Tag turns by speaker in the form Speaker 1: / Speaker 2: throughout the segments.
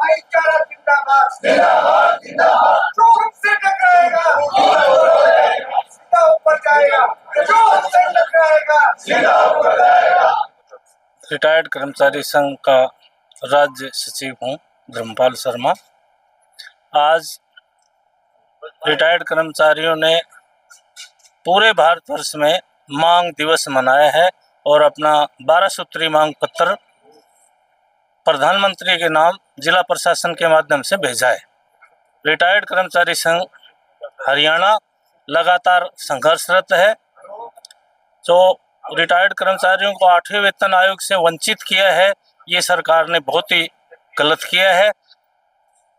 Speaker 1: भाईचारा जिंदाबाद जिंदाबाद जिंदाबाद। जो हमसे टकराएगा सीधा ऊपर जाएगा, जो हमसे टकराएगा सीधा ऊपर जाएगा।
Speaker 2: रिटायर्ड कर्मचारी संघ का राज्य सचिव हूँ धर्मपाल शर्मा। आज रिटायर्ड कर्मचारियों ने पूरे भारतवर्ष में मांग दिवस मनाया है और अपना 12 सूत्री मांग पत्र प्रधानमंत्री के नाम जिला प्रशासन के माध्यम से भेजा है। रिटायर्ड कर्मचारी संघ हरियाणा लगातार संघर्षरत है। जो रिटायर्ड कर्मचारियों को 8वें वेतन आयोग से वंचित किया है, ये सरकार ने बहुत ही गलत किया है।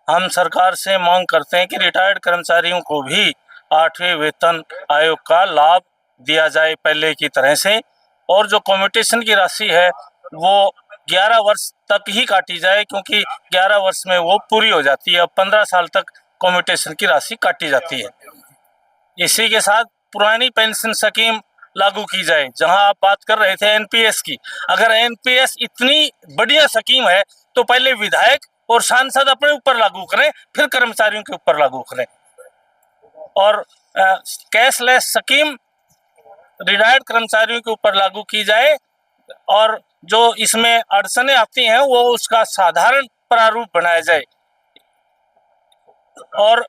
Speaker 2: हम सरकार से मांग करते हैं कि रिटायर्ड कर्मचारियों को भी 8वें वेतन आयोग का लाभ दिया जाए पहले की तरह से, और जो कम्यूटेशन की राशि है वो 11 वर्ष तक ही काटी जाए, क्योंकि 11 वर्ष में वो पूरी हो जाती है। अब 15 साल तक कम्यूटेशन की राशि काटी जाती है। इसी के साथ पुरानी पेंशन स्कीम लागू की जाए। जहां आप बात कर रहे थे एनपीएस की, अगर एनपीएस इतनी बढ़िया स्कीम है तो पहले विधायक और सांसद अपने ऊपर लागू करें, फिर कर्मचारियों के ऊपर लागू करें। और कैशलेस स्कीम रिटायर्ड कर्मचारियों के ऊपर लागू की जाए, और जो इसमें अड़चनें आती हैं वो उसका साधारण प्रारूप बनाया जाए। और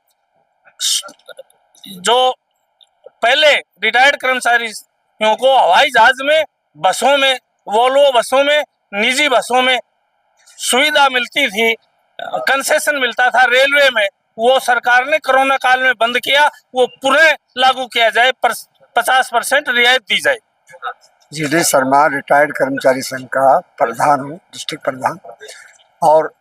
Speaker 2: जो पहले रिटायर्ड कर्मचारियों को हवाई जहाज में, बसों में, वोल्वो बसों में, निजी बसों में सुविधा मिलती थी, कंसेशन मिलता था रेलवे में, वो सरकार ने कोरोना काल में बंद किया। वो पुनः लागू किया जाए, 50% रियायत दी जाए।
Speaker 3: जी शर्मा, रिटायर्ड कर्मचारी संघ का प्रधान हूँ, डिस्ट्रिक्ट प्रधान। और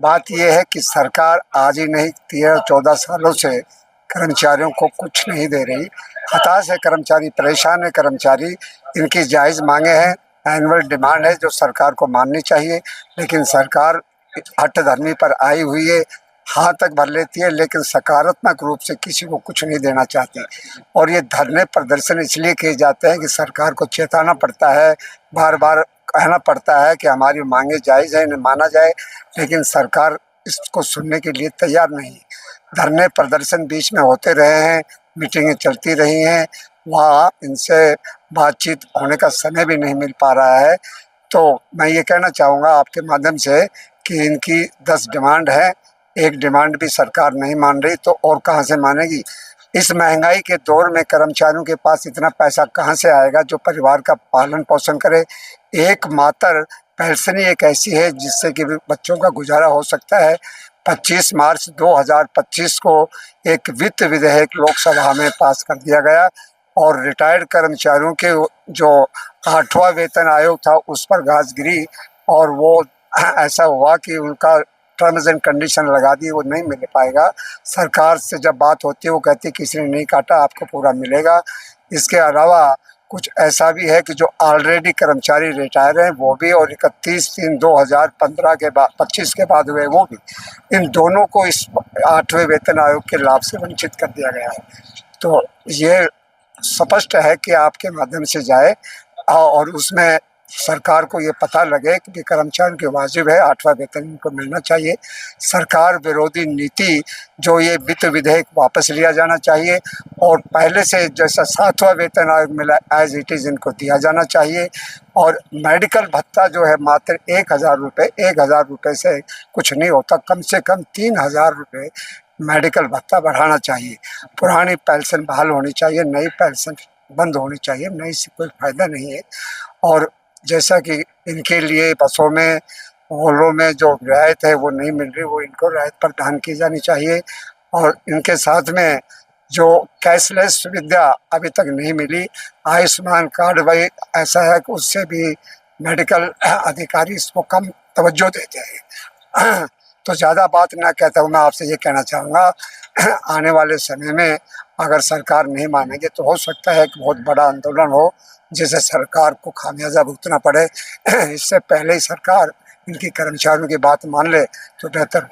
Speaker 3: बात यह है कि सरकार आज ही नहीं 13-14 सालों से कर्मचारियों को कुछ नहीं दे रही। हताश है कर्मचारी, परेशान है कर्मचारी। इनकी जायज़ मांगे हैं, एनुअल डिमांड है जो सरकार को माननी चाहिए, लेकिन सरकार हठधर्मी पर आई हुई है, हाँ तक भर लेती है लेकिन सकारात्मक रूप से किसी को कुछ नहीं देना चाहती। और ये धरने प्रदर्शन इसलिए किए जाते हैं कि सरकार को चेताना पड़ता है, बार बार कहना पड़ता है कि हमारी मांगे जायज़ है, इन्हें माना जाए, लेकिन सरकार इसको सुनने के लिए तैयार नहीं है। धरने प्रदर्शन बीच में होते रहे हैं, मीटिंगें चलती रही हैं, वहाँ इनसे बातचीत होने का समय भी नहीं मिल पा रहा है। तो मैं ये कहना चाहूँगा आपके माध्यम से कि इनकी 10 डिमांड है, एक डिमांड भी सरकार नहीं मान रही, तो और कहाँ से मानेगी। इस महंगाई के दौर में कर्मचारियों के पास इतना पैसा कहाँ से आएगा जो परिवार का पालन पोषण करे। एकमात्र पेंशन ही एक ऐसी है जिससे कि बच्चों का गुजारा हो सकता है। 25 मार्च 2025 को एक वित्त विधेयक लोकसभा में पास कर दिया गया और रिटायर्ड कर्मचारियों के जो 8वां वेतन आयोग था उस पर घास गिरी, और वो ऐसा हुआ कि उनका टर्म्स एंड कंडीशन लगा दी, वो नहीं मिल पाएगा। सरकार से जब बात होती है वो कहती है किसी ने नहीं काटा, आपको पूरा मिलेगा। इसके अलावा कुछ ऐसा भी है कि जो ऑलरेडी कर्मचारी रिटायर हैं वो भी, और 31/3/2015 के बाद 25 के बाद हुए वो भी, इन दोनों को इस 8वें वेतन आयोग के लाभ से वंचित कर दिया गया है। तो ये स्पष्ट है कि आपके माध्यम से जाए और उसमें सरकार को ये पता लगे कि कर्मचारियों की वाजिब है 8वां वेतन इनको मिलना चाहिए। सरकार विरोधी नीति जो ये वित्त विधेयक वापस लिया जाना चाहिए, और पहले से जैसा 7वां वेतन आयोग मिला एज इट इज़ इनको दिया जाना चाहिए। और मेडिकल भत्ता जो है मात्र 1000 रुपये, 1000 रुपये से कुछ नहीं होता, कम से कम 3000 रुपये मेडिकल भत्ता बढ़ाना चाहिए। पुरानी पेंशन बहाल होनी चाहिए, नई पेंशन बंद होनी चाहिए, नई से कोई फ़ायदा नहीं है। और जैसा कि इनके लिए बसों में, वोल्वो में जो रियायत है वो नहीं मिल रही, वो इनको रियायत प्रदान की जानी चाहिए। और इनके साथ में जो कैशलेस सुविधा अभी तक नहीं मिली, आयुष्मान कार्ड भाई ऐसा है कि उससे भी मेडिकल अधिकारी इसको कम तवज्जो देते हैं। तो ज़्यादा बात ना कहता हूँ, मैं आपसे ये कहना चाहूँगा आने वाले समय में अगर सरकार नहीं मानेगी तो हो सकता है कि बहुत बड़ा आंदोलन हो जिसे सरकार को खामियाजा भुगतना पड़े। इससे पहले ही सरकार इनकी कर्मचारियों की बात मान ले तो बेहतर।